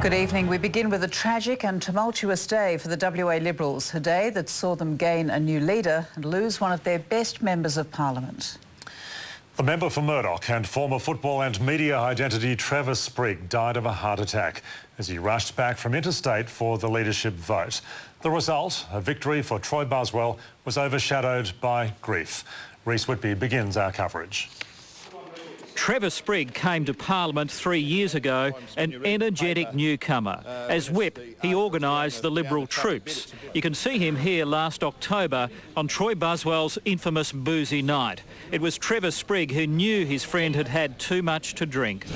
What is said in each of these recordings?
Good evening. We begin with a tragic and tumultuous day for the WA Liberals, a day that saw them gain a new leader and lose one of their best members of Parliament. The member for Murdoch and former football and media identity Trevor Sprigg died of a heart attack as he rushed back from interstate for the leadership vote. The result, a victory for Troy Buswell, was overshadowed by grief. Reece Whitby begins our coverage. Trevor Sprigg came to Parliament 3 years ago, an energetic newcomer. As whip, he organised the Liberal troops. You can see him here last October on Troy Buswell's infamous boozy night. It was Trevor Sprigg who knew his friend had had too much to drink.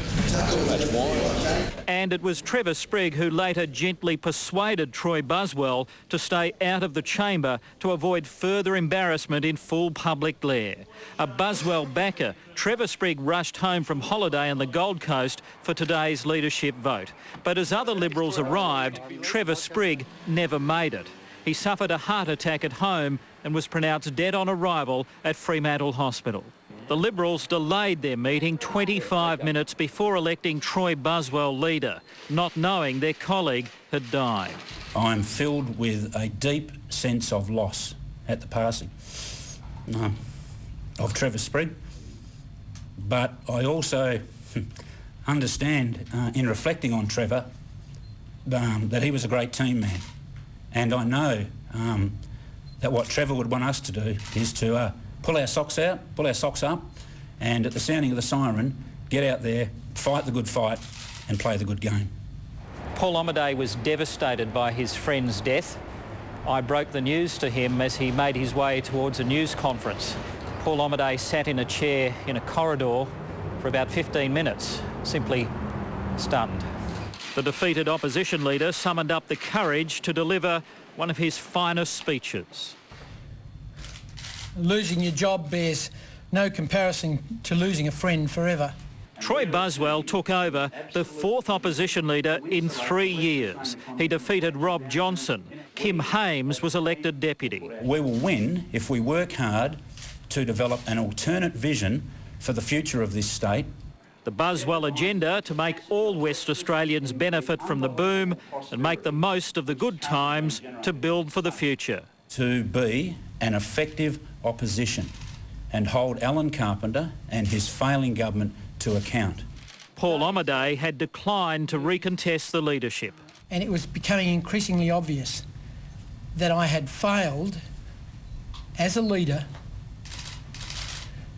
And it was Trevor Sprigg who later gently persuaded Troy Buswell to stay out of the chamber to avoid further embarrassment in full public glare. A Buswell backer, Trevor Sprigg rushed home from holiday on the Gold Coast for today's leadership vote. But as other Liberals arrived, Trevor Sprigg never made it. He suffered a heart attack at home and was pronounced dead on arrival at Fremantle Hospital. The Liberals delayed their meeting 25 minutes before electing Troy Buswell leader, not knowing their colleague had died. I'm filled with a deep sense of loss at the passing of Trevor Sprigg. But I also understand, in reflecting on Trevor, that he was a great team man. And I know that what Trevor would want us to do is to pull our socks up, and at the sounding of the siren, get out there, fight the good fight and play the good game. Paul Ommanney was devastated by his friend's death. I broke the news to him as he made his way towards a news conference. Paul Ommanney sat in a chair in a corridor for about 15 minutes, simply stunned. The defeated opposition leader summoned up the courage to deliver one of his finest speeches. Losing your job bears no comparison to losing a friend forever. Troy Buswell took over the fourth opposition leader in 3 years. He defeated Rob Johnson. Kim Hames was elected deputy. We will win if we work hard to develop an alternate vision for the future of this state. The Buswell agenda to make all West Australians benefit from the boom and make the most of the good times to build for the future. To be an effective opposition and hold Alan Carpenter and his failing government to account. Paul Ommanney had declined to recontest the leadership. And it was becoming increasingly obvious that I had failed as a leader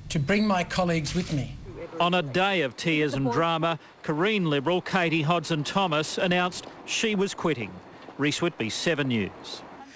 to bring my colleagues with me. On a day of tears and drama, Careen Liberal Katie Hodson-Thomas announced she was quitting. Reece Whitby, 7 News.